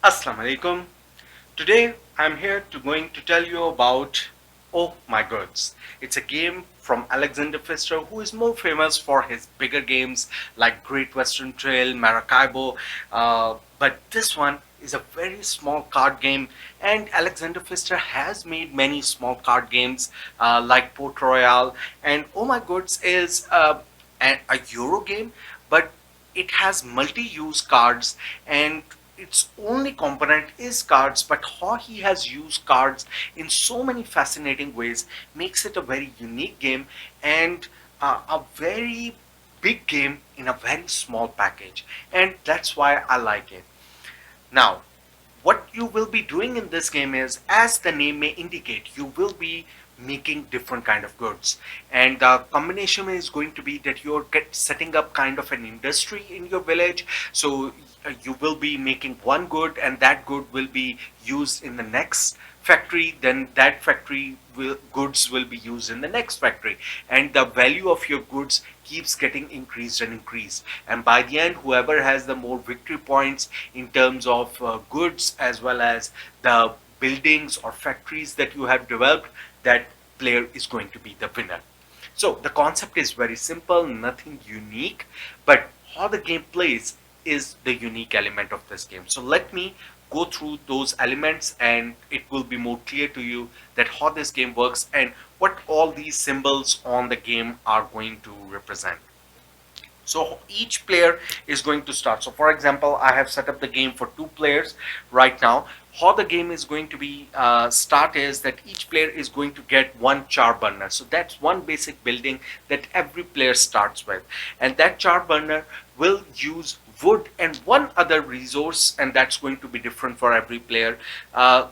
Assalamu alaikum. Today I'm here to going to tell you about Oh My Goods. It's a game from Alexander Pfister, who is more famous for his bigger games like Great Western Trail, Maracaibo, but this one is a very small card game, and Alexander Pfister has made many small card games like Port Royale, and Oh My Goods is a Euro game, but it has multi-use cards, and its only component is cards, but how he has used cards in so many fascinating ways makes it a very unique game, and a very big game in a very small package, and that's why I like it. Now, what you will be doing in this game is, as the name may indicate, you will be making different kind of goods, and the combination is going to be that you're setting up kind of an industry in your village. So you will be making one good, and that good will be used in the next factory, then that goods will be used in the next factory, and the value of your goods keeps getting increased and increased, and by the end, whoever has the more victory points in terms of goods as well as the buildings or factories that you have developed, that player is going to be the winner. So the concept is very simple, nothing unique, but how the game plays is the unique element of this game. So let me go through those elements, and it will be more clear to you that how this game works and what all these symbols on the game are going to represent. So each player is going to start. So for example, I have set up the game for 2 players right now. How the game is going to be start is that each player is going to get one char burner. So that's one basic building that every player starts with, and that char burner will use wood and one other resource, and that's going to be different for every player, to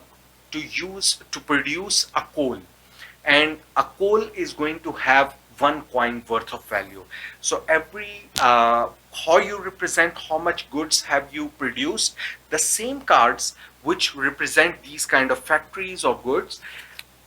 use to produce a coal, and a coal is going to have 1 coin worth of value. So every how you represent how much goods have you produced, the same cards which represent these kind of factories or goods,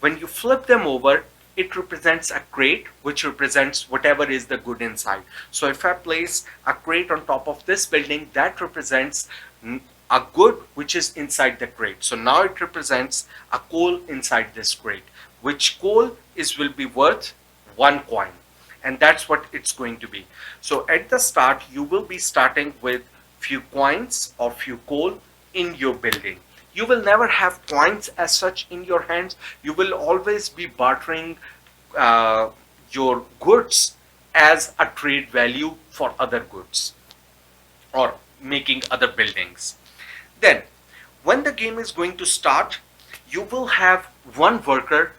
when you flip them over, it represents a crate which represents whatever is the good inside. So if I place a crate on top of this building, that represents a good which is inside the crate. So now it represents a coal inside this crate, which coal is will be worth 1 coin, and that's what it's going to be. So at the start, you will be starting with few coins or few coal in your building. You will never have coins as such in your hands. You will always be bartering uh, your goods as a trade value for other goods or making other buildings. Then, when the game is going to start, you will have one worker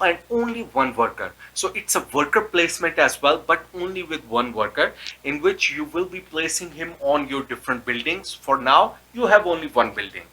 and only one worker. So it's a worker placement as well, but only with one worker, in which you will be placing him on your different buildings. For now, you have only one building.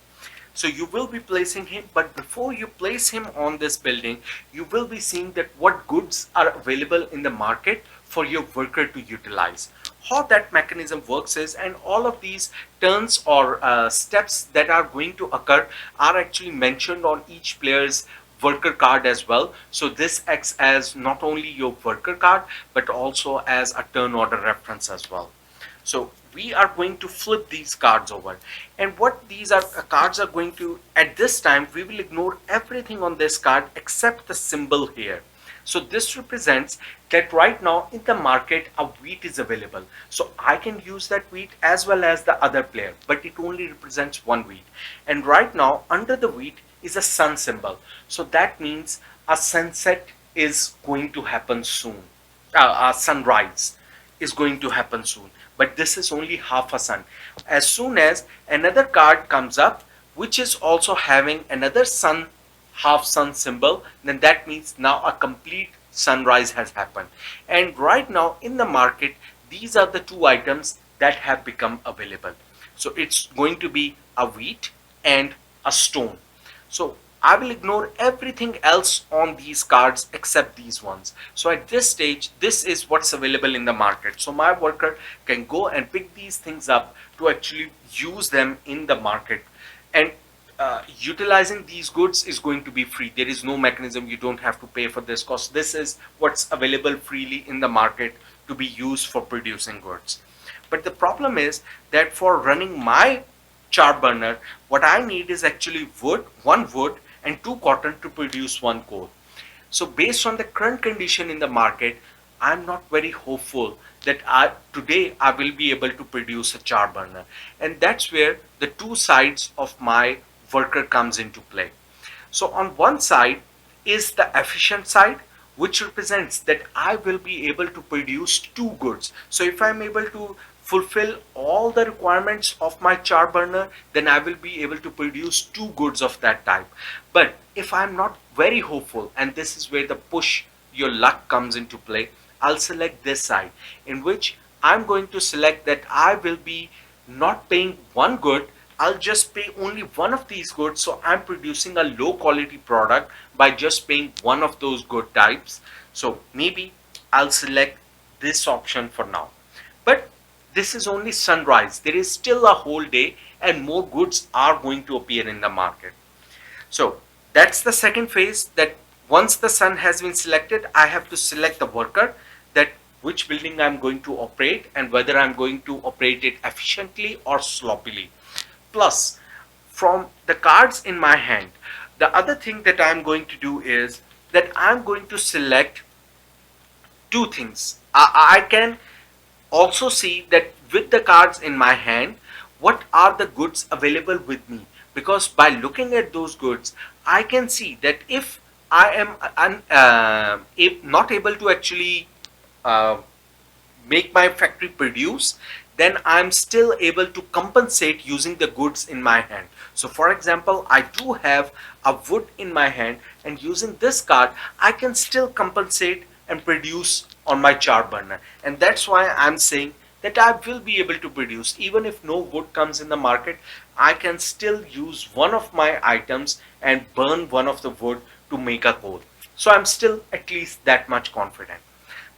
So you will be placing him, but before you place him on this building, you will be seeing that what goods are available in the market for your worker to utilize. How that mechanism works is, and all of these turns or steps that are going to occur are actually mentioned on each player's worker card as well. So this acts as not only your worker card, but also as a turn order reference as well. So we are going to flip these cards over, and what these are cards are going to, at this time we will ignore everything on this card except the symbol here. So this represents that right now in the market a wheat is available, so I can use that wheat as well as the other player, but it only represents one wheat. And right now under the wheat is a sun symbol, so that means a sunset is going to happen soon, a sunrise is going to happen soon, but this is only half a sun. As soon as another card comes up which is also having another sun, half sun symbol, then that means now a complete sunrise has happened. And right now in the market, these are the 2 items that have become available. So it's going to be a wheat and a stone. So I will ignore everything else on these cards except these ones. So at this stage, this is what's available in the market. So my worker can go and pick these things up to actually use them in the market. And utilizing these goods is going to be free. There is no mechanism, you don't have to pay for this cost. This is what's available freely in the market to be used for producing goods. But the problem is that for running my char burner, what I need is actually wood, one wood, and two cotton to produce one coal. So based on the current condition in the market, I'm not very hopeful that today I will be able to produce a char burner. And that's where the two sides of my worker comes into play. So on one side is the efficient side, which represents that I will be able to produce two goods. So if I'm able to fulfill all the requirements of my char burner, then I will be able to produce two goods of that type. But if I'm not very hopeful, and this is where the push your luck comes into play, I'll select this side, in which I'm going to select that I will be not paying one good, I'll just pay only one of these goods. So I'm producing a low quality product by just paying one of those good types. So maybe I'll select this option for now. But this is only sunrise. There is still a whole day and more goods are going to appear in the market. So that's the second phase, that once the sun has been selected, I have to select the worker, that which building I'm going to operate and whether I'm going to operate it efficiently or sloppily. Plus, from the cards in my hand, the other thing that I'm going to do is that I'm going to select two things. I can also see that with the cards in my hand, what are the goods available with me, because by looking at those goods I can see that if I am not able to actually uh, make my factory produce, then I'm still able to compensate using the goods in my hand. So for example, I do have a wood in my hand, and using this card I can still compensate and produce on my char burner. And that's why I'm saying that I will be able to produce even if no wood comes in the market. I can still use one of my items and burn one of the wood to make a coal. So I'm still at least that much confident.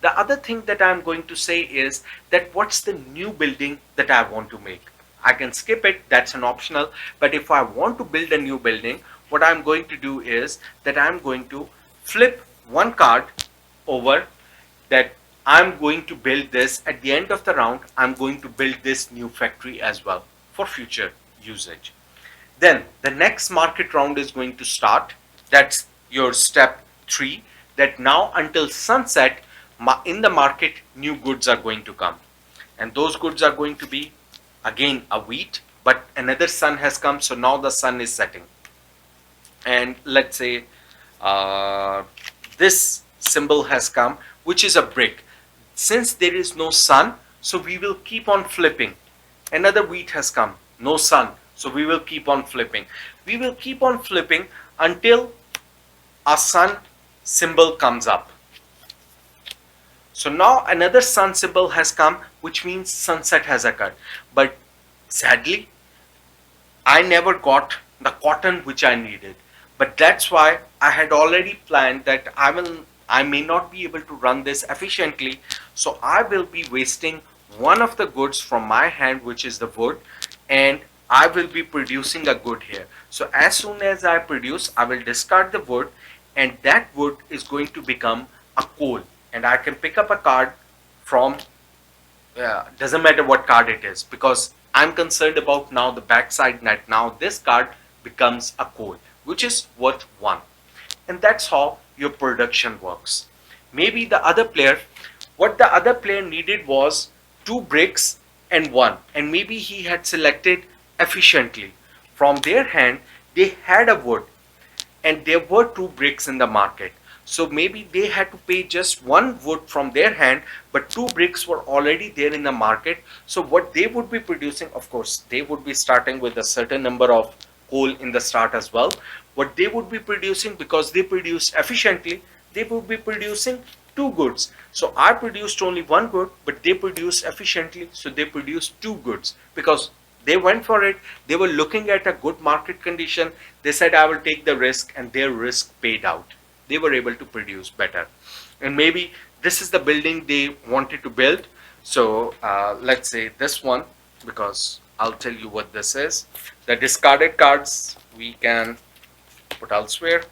The other thing that I'm going to say is that what's the new building that I want to make. I can skip it, that's an optional. But if I want to build a new building, what I'm going to do is that I'm going to flip one card over, that I'm going to build this at the end of the round. I'm going to build this new factory as well for future usage. Then the next market round is going to start. That's your step 3, that now until sunset in the market new goods are going to come, and those goods are going to be again a wheat, but another sun has come, so now the sun is setting. And let's say this symbol has come, which is a brick. Since there is no sun, so we will keep on flipping. Another wheat has come, no sun, so we will keep on flipping. We will keep on flipping until a sun symbol comes up. So now another sun symbol has come, which means sunset has occurred. But sadly, I never got the cotton which I needed. But that's why I had already planned that I may not be able to run this efficiently. So I will be wasting one of the goods from my hand, which is the wood, and I will be producing a good here. So as soon as I produce, I will discard the wood, and that wood is going to become a coal. And I can pick up a card from, doesn't matter what card it is, because I'm concerned about now the backside net. Now this card becomes a coal, which is worth 1. And that's how your production works. Maybe the other player, what the other player needed was 2 bricks and 1, and maybe he had selected efficiently. From their hand they had a wood and there were 2 bricks in the market. So maybe they had to pay just 1 wood from their hand, but 2 bricks were already there in the market. So what they would be producing, of course, they would be starting with a certain number of coal in the start as well. What they would be producing, because they produced efficiently, they would be producing 2 goods. So I produced only 1 good, but they produced efficiently, so they produced 2 goods, because they went for it. They were looking at a good market condition. They said, I will take the risk, and their risk paid out. They were able to produce better. And maybe this is the building they wanted to build. So let's say this one, because I'll tell you what this is. The discarded cards we can put elsewhere.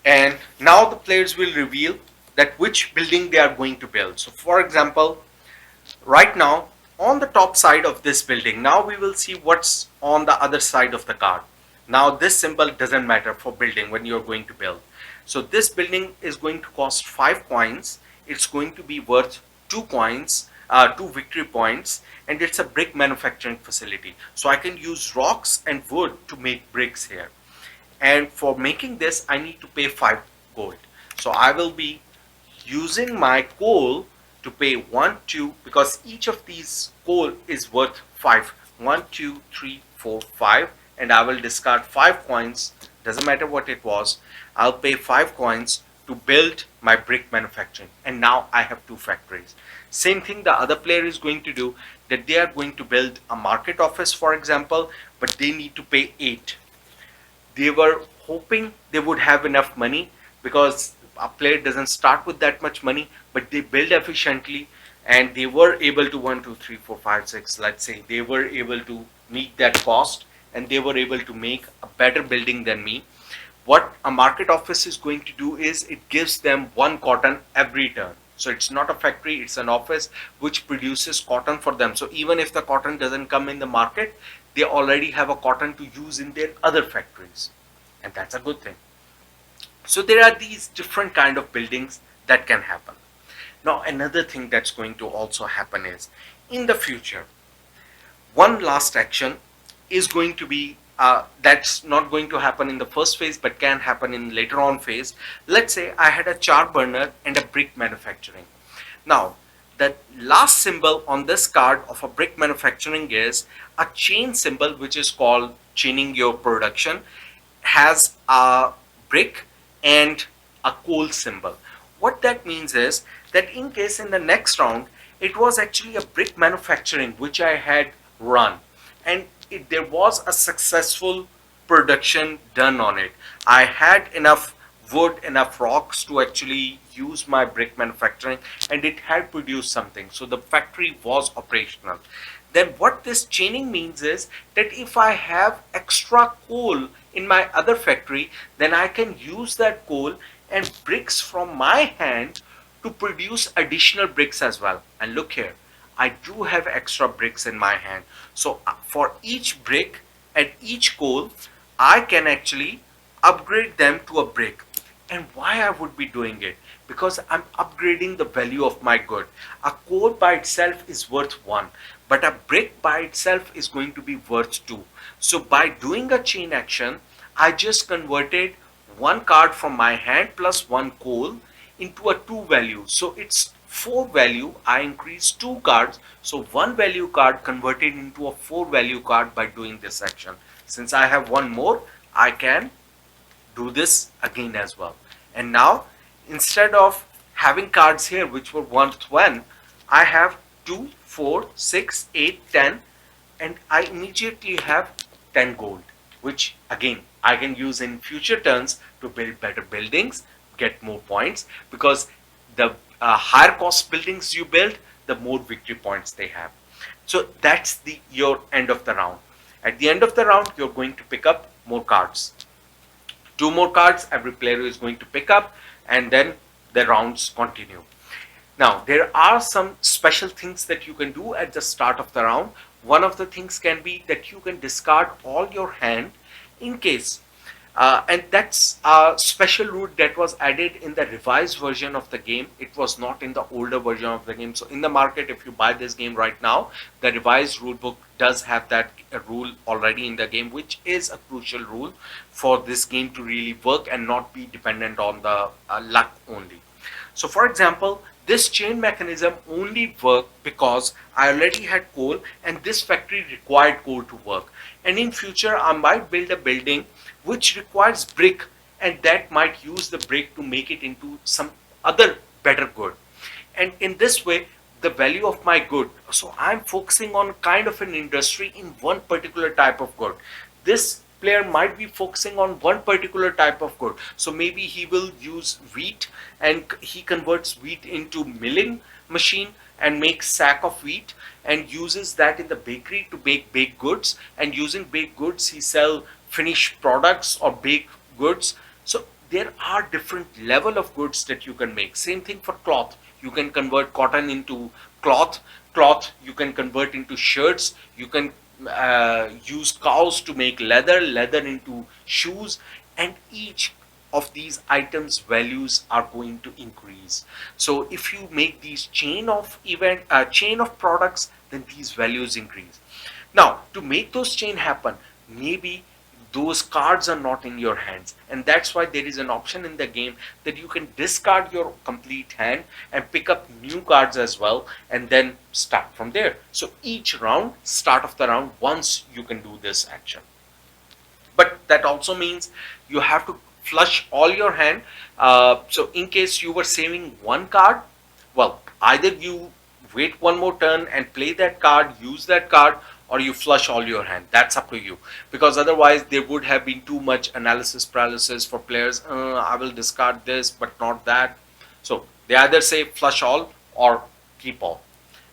And now the players will reveal that which building they are going to build. So for example, right now on the top side of this building. Now we will see what's on the other side of the card. Now this symbol doesn't matter for building when you're going to build. So this building is going to cost 5 coins. It's going to be worth 2 coins, 2 victory points, and it's a brick manufacturing facility. So I can use rocks and wood to make bricks here. And for making this, I need to pay 5 gold. So I will be using my coal to pay 1, 2, because each of these coal is worth 5. 1, 2, 3, 4, 5, and I will discard 5 coins, doesn't matter what it was. I'll pay 5 coins to build my brick manufacturing, and now I have 2 factories. Same thing the other player is going to do, that they are going to build a market office, for example, but they need to pay 8. They were hoping they would have enough money, because a player doesn't start with that much money, but they build efficiently, and they were able to 1, 2, 3, 4, 5, 6, let's say they were able to meet that cost, and they were able to make a better building than me. What a market office is going to do is it gives them 1 cotton every turn. So it's not a factory, it's an office which produces cotton for them. So even if the cotton doesn't come in the market, they already have a cotton to use in their other factories, and that's a good thing. So there are these different kind of buildings that can happen. Now another thing that's going to also happen is, in the future, one last action is going to be that's not going to happen in the first phase but can happen in later on phase. Let's say I had a char burner and a brick manufacturing. Now the last symbol on this card of a brick manufacturing is a chain symbol, which is called chaining your production, has a brick and a coal symbol. What that means is that in case in the next round it was actually a brick manufacturing which I had run, and there was a successful production done on it. I had enough wood, enough rocks to actually use my brick manufacturing, and it had produced something. So the factory was operational. Then what this chaining means is that if I have extra coal in my other factory, then I can use that coal and bricks from my hand to produce additional bricks as well. And look here, I do have extra bricks in my hand. So for each brick and each coal, I can actually upgrade them to a brick. And why I would be doing it? Because I'm upgrading the value of my good. A coal by itself is worth 1, but a brick by itself is going to be worth 2. So by doing a chain action, I just converted 1 card from my hand plus 1 coal into a 2 value. So it's 4 value. I increased 2 cards. So 1 value card converted into a 4 value card by doing this action. Since I have 1 more, I can do this again as well. And now instead of having cards here which were worth 1, I have 2, 4, 6, 8, 10, and I immediately have 10 gold, which again I can use in future turns to build better buildings, get more points, because the higher cost buildings you build, the more victory points they have. So that's your end of the round. At the end of the round, you're going to pick up more cards. 2 more cards every player is going to pick up, and then the rounds continue. Now there are some special things that you can do at the start of the round. One of the things can be that you can discard all your hand in case, and that's a special rule that was added in the revised version of the game. It was not in the older version of the game. So in the market, if you buy this game right now, the revised rule book does have that rule already in the game, which is a crucial rule for this game to really work and not be dependent on the luck only. So for example, this chain mechanism only worked because I already had coal and this factory required coal to work. And in future, I might build a building which requires brick, and that might use the brick to make it into some other better good. And in this way, the value of my good, so I'm focusing on kind of an industry in one particular type of good. This player might be focusing on one particular type of good. So maybe he will use wheat and he converts wheat into milling machine and makes sack of wheat and uses that in the bakery to bake baked goods, and using baked goods he sell finished products or baked goods. So there are different level of goods that you can make. Same thing for cloth. You can convert cotton into cloth. Cloth you can convert into shirts. You can use cows to make leather, leather into shoes, and each of these items values are going to increase. So if you make these chain of products, then these values increase. Now to make those chain happen, maybe those cards are not in your hands, and that's why there is an option in the game that you can discard your complete hand and pick up new cards as well, and then start from there. So each round, start of the round, once you can do this action. But that also means you have to flush all your hand. So in case you were saving one card, well, either you wait one more turn and play that card, use that card, or you flush all your hand. That's up to you, because otherwise there would have been too much analysis paralysis for players. I will discard this but not that. So they either say flush all or keep all,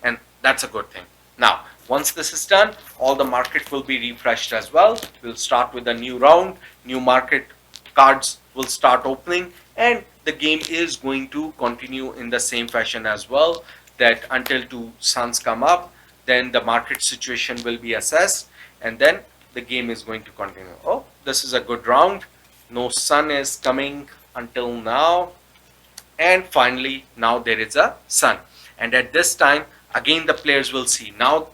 and that's a good thing. Now once this is done, all the market will be refreshed as well. We'll start with a new round, new market cards will start opening, and the game is going to continue in the same fashion as well, that until two suns come up, then the market situation will be assessed, and then the game is going to continue. Oh, this is a good round. No sun is coming until now, and finally now there is a sun. And at this time, again the players will see now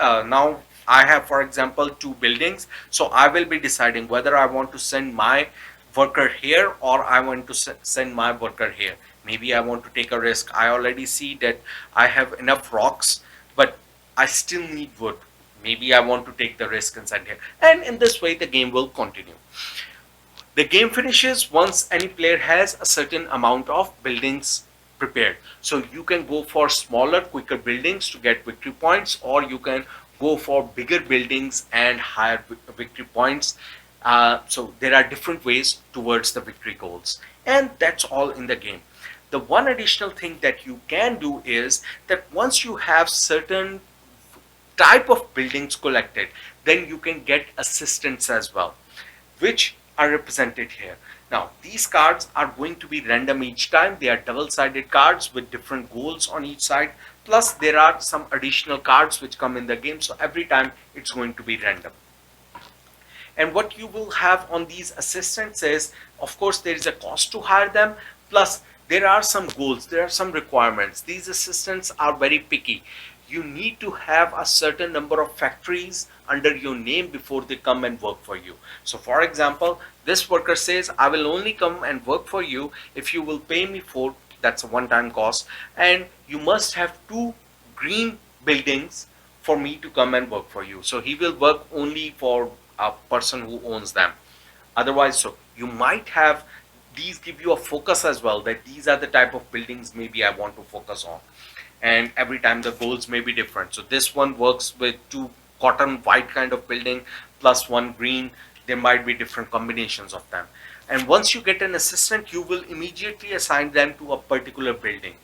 now I have, for example, two buildings, so I will be deciding whether I want to send my worker here or I want to send my worker here. Maybe I want to take a risk. I already see that I have enough rocks, but I still need wood. Maybe I want to take the risk and send here, and in this way the game will continue. The game finishes once any player has a certain amount of buildings prepared. So you can go for smaller, quicker buildings to get victory points, or you can go for bigger buildings and higher victory points. So there are different ways towards the victory goals, and that's all in the game. The one additional thing that you can do is that once you have certain type of buildings collected, then you can get assistants as well, which are represented here. Now these cards are going to be random each time. They are double-sided cards with different goals on each side, plus there are some additional cards which come in the game, so every time it's going to be random. And what you will have on these assistants is, of course, there is a cost to hire them, plus there are some goals, there are some requirements. These assistants are very picky. You need to have a certain number of factories under your name before they come and work for you. So for example, this worker says, I will only come and work for you if you will pay me for, that's a one-time cost, and you must have two green buildings for me to come and work for you. So he will work only for a person who owns them. Otherwise, so you might have these give you a focus as well, that these are the type of buildings maybe I want to focus on, and every time the goals may be different. So this one works with two cotton white kind of building plus one green. There might be different combinations of them, and once you get an assistant, you will immediately assign them to a particular building.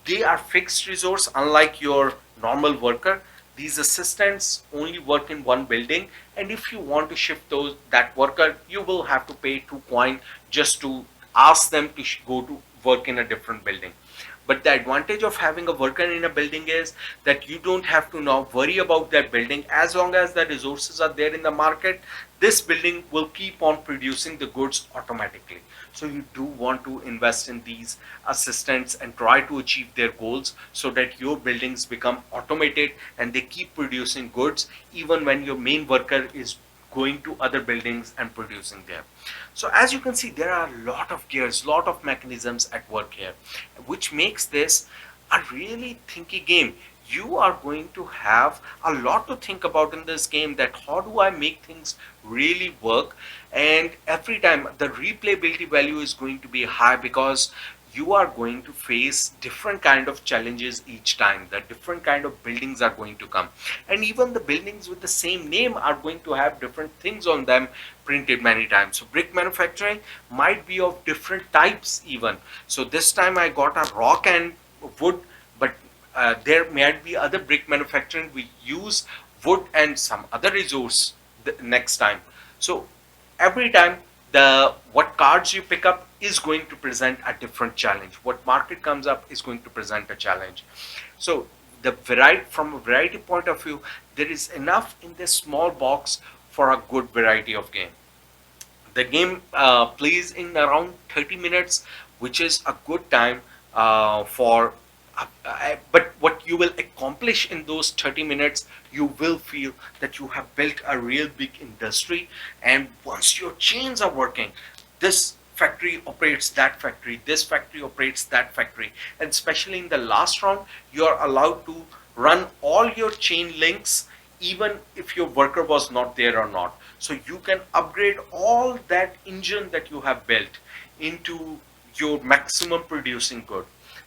They are fixed resource, unlike your normal worker. These assistants only work in one building, and if you want to shift that worker, you will have to pay 2 coin just to ask them to go to work in a different building. But the advantage of having a worker in a building is that you don't have to now worry about that building. As long as the resources are there in the market, this building will keep on producing the goods automatically. So you do want to invest in these assistants and try to achieve their goals, so that your buildings become automated and they keep producing goods even when your main worker is going to other buildings and producing there. So as you can see, there are a lot of gears, lot of mechanisms at work here, which makes this a really thinky game. You are going to have a lot to think about in this game, that how do I make things really work, and every time the replayability value is going to be high, because you are going to face different kind of challenges each time. The different kind of buildings are going to come, and even the buildings with the same name are going to have different things on them printed many times. So brick manufacturing might be of different types even. So this time I got a rock and wood, but there might be other brick manufacturing we use wood and some other resource the next time. So every time The what cards you pick up is going to present a different challenge. What market comes up is going to present a challenge. So the variety, from a variety point of view, there is enough in this small box for a good variety of game. The game plays in around 30 minutes, which is a good time for. But what you will accomplish in those 30 minutes, you will feel that you have built a real big industry. And once your chains are working, this factory operates that factory, this factory operates that factory, and especially in the last round, you are allowed to run all your chain links even if your worker was not there or not. So you can upgrade all that engine that you have built into your maximum producing good,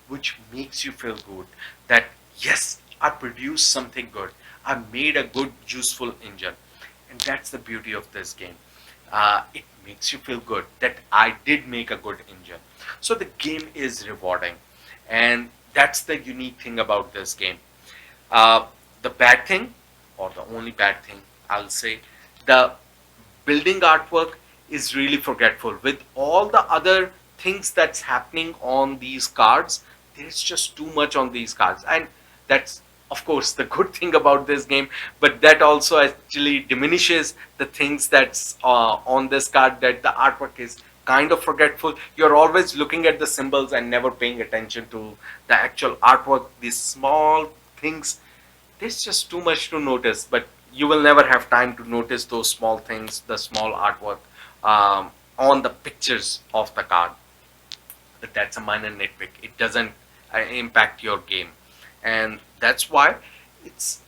which makes you feel good that yes, I produced something good. I made a good useful engine. And that's the beauty of this game. It makes you feel good that I did make a good engine. So the game is rewarding, and that's the unique thing about this game. Uh, the bad thing, or the only bad thing, I'll say, the building artwork is really forgetful. With all the other things that's happening on these cards, there's just too much on these cards. And that's, of course, the good thing about this game, but that also actually diminishes the things that's on this card, that the artwork is kind of forgetful. You're always looking at the symbols and never paying attention to the actual artwork. These small things, there's just too much to notice, but you will never have time to notice those small things, the small artwork on the pictures of the card. But that's a minor nitpick. It doesn't impact your game, and that's why it's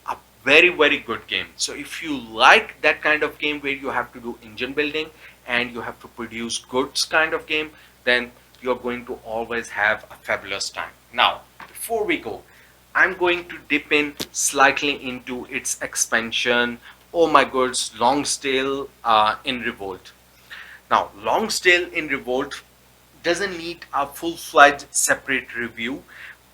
a very, very good game. So if you like that kind of game where you have to do engine building and you have to produce goods kind of game, then you're going to always have a fabulous time. Now, before we go, I'm going to dip in slightly into its expansion. Oh my gods, Longsdale in Revolt. Now, Longsdale in Revolt doesn't need a full-fledged separate review.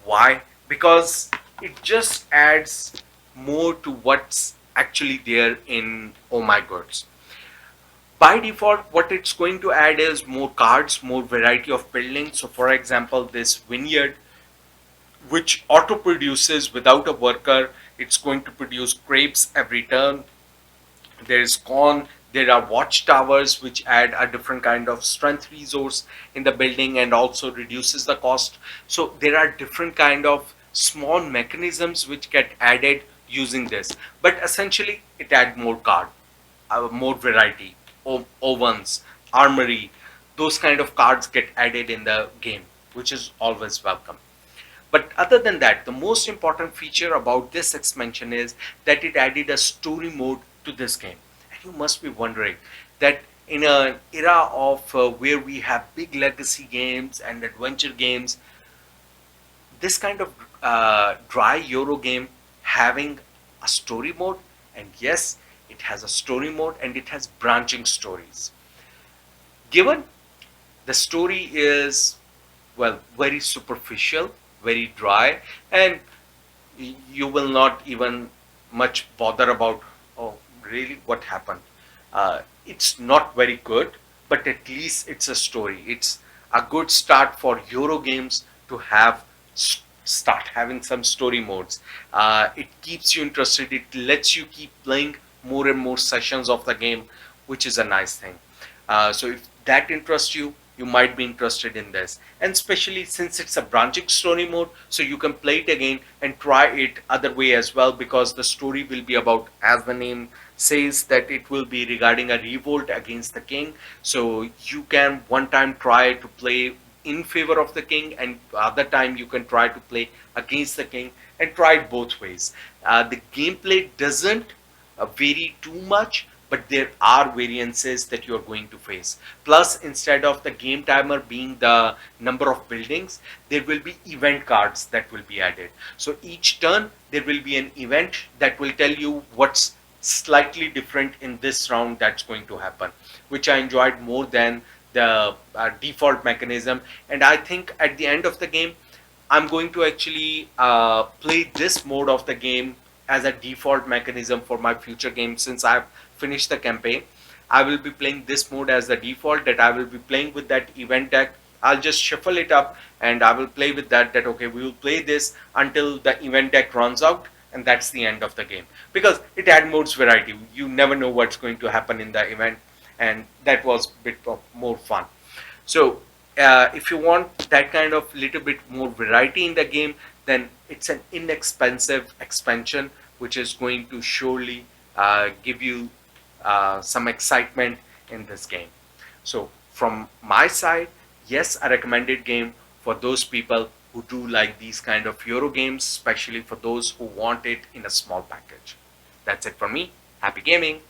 Why? Because it just adds more to what's actually there in Oh My Gods. By default, what it's going to add is more cards, more variety of buildings. So for example, this vineyard, which auto produces without a worker, it's going to produce grapes every turn. There is corn. There are watchtowers which add a different kind of strength resource in the building and also reduces the cost. So there are different kind of small mechanisms which get added using this. But essentially it adds more card, more variety, ovens, armory, those kind of cards get added in the game, which is always welcome. But other than that, the most important feature about this expansion is that it added a story mode to this game. And you must be wondering that in an era of where we have big legacy games and adventure games, this kind of dry Euro game having a story mode, and yes, it has a story mode and it has branching stories. Given the story is, well, very superficial, very dry, and you will not even much bother about, oh really, what happened. It's not very good, but at least it's a story. It's a good start for Euro games to have start having some story modes. It keeps you interested. It lets you keep playing more and more sessions of the game, which is a nice thing. So if that interests you, you might be interested in this. And especially since it's a branching story mode, so you can play it again and try it other way as well, because the story will be about, as the name says, that it will be regarding a revolt against the king. So you can one time try to play in favor of the king, and other time you can try to play against the king, and try it both ways. The gameplay doesn't vary too much, but there are variances that you are going to face. Plus, instead of the game timer being the number of buildings, there will be event cards that will be added. So each turn there will be an event that will tell you what's slightly different in this round that's going to happen, which I enjoyed more than the default mechanism. And I think at the end of the game, I'm going to actually play this mode of the game as a default mechanism for my future games, since I've finished the campaign. I will be playing this mode as the default, that I will be playing with that event deck. I'll just shuffle it up and I will play with that, okay, we will play this until the event deck runs out, and that's the end of the game. Because it adds more variety. You never know what's going to happen in the event, and that was a bit of more fun. So if you want that kind of little bit more variety in the game, then it's an inexpensive expansion which is going to surely give you some excitement in this game. So from my side, yes, a recommended game for those people who do like these kind of Euro games, especially for those who want it in a small package. That's it for me. Happy gaming.